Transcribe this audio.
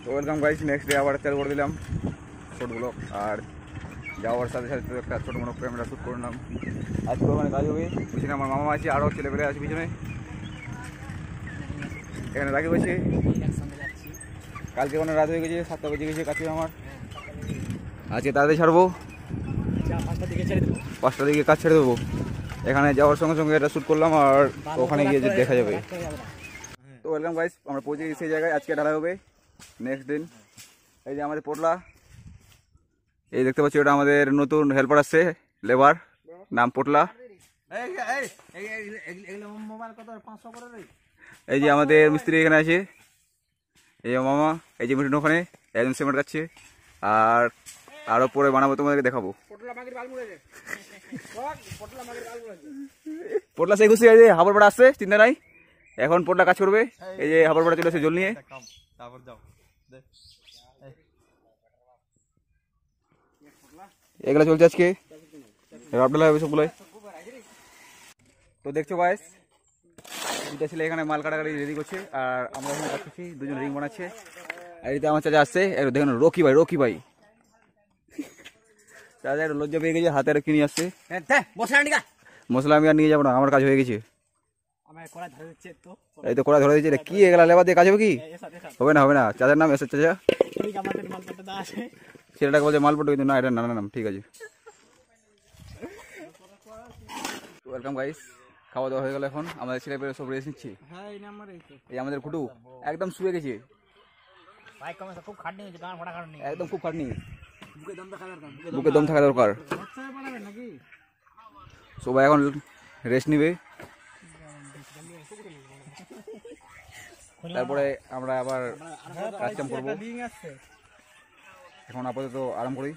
তো welcome guys, next day আবার চালু করে দিলাম শর্ট ব্লগ। আর যাওয়ার সাথে সাথে একটা ছোটো মোটো ক্যামেরা শ্যুট করে নিলাম। আজকে ওখানে কাজ হবে, পিছনে আমার মামা আছে, আরও ছেলেপেলে আছে পিছনে। এখানে রাখি বসে কালকে ওখানে রাত হয়ে গেছে, 7টা বেজে গেছে কাছে আমার। আজকে তাড়াতাড়ি ছাড়বো, 5টার দিকে কাজ ছেড়ে দেবো। এখানে যাওয়ার সঙ্গে সঙ্গে এটা শ্যুট করলাম আর ওখানে গিয়ে দেখা যাবে। তো ওয়েলকাম গাইস, আমরা পৌঁছে গেছি সেই জায়গায়। আজকে ঢালাই হবে নেক্সট দিন। এই যে আমাদের পোটলা, এই দেখতে পাচ্ছি ওটা আমাদের নতুন হেল্পার আসছে, লেবার, নাম পোটলা। এই যে আমাদের মিস্ত্রি এখানে আছে, এই যে মামা, এই যে মিঠুন ওখানে একজন সিমেন্ট কাটছে। আর আরো পরে বানাবো, তোমাদেরকে দেখাবো। পোটলা সেই খুশি আছে, হাবড় পাড়া আসছে, চিন্তা নাই। এখন পোটলা কাজ করবে। এই যে হাবড় পাড়া চলে এসে জল নিয়ে। এগুলো চলছে আজকে, রাবডালা হবে সবগুলোই। তো দেখছো গাইস, দুটা ছেলে এখানে মাল কাটাকাটি রেডি করছে আর আমরা এখানে কাজ করছি, দুজন রিং বানাচ্ছে। আর এদিকে আমার চাচা আসছে, একটু দেখুন রকি ভাই চাচা একটু লজ্জা পেয়ে গেছে, হাতে আর কিনে আসছে। মশলা আমি আর নিয়ে যাবো না, আমার কাজ হয়ে গেছে। এই তো কড়া ধরে দিচ্ছে, কি এগুলা লেবার দিয়ে কাজ হবে কি? হবে না। চাচার নাম এসে চাচা, ছেলেটাকে বলছে মালপট্ট, কিন্তু না এটা নানা নাম, ঠিক আছে। ওয়েলকাম গাইস, খাওয়া দাওয়া হয়ে গেল। এখন আমাদের ছেলে পেলে সব রেস্ট নিচ্ছি। এই আমাদের কুটু একদম শুয়ে গেছে, একদম খুব খাটনি, বুকে দম থাকা দরকার। সবাই এখন রেস্ট নিবে, তারপরে আমরা আবার কাজ কাম করবো। এখন আপাতত আরাম করি।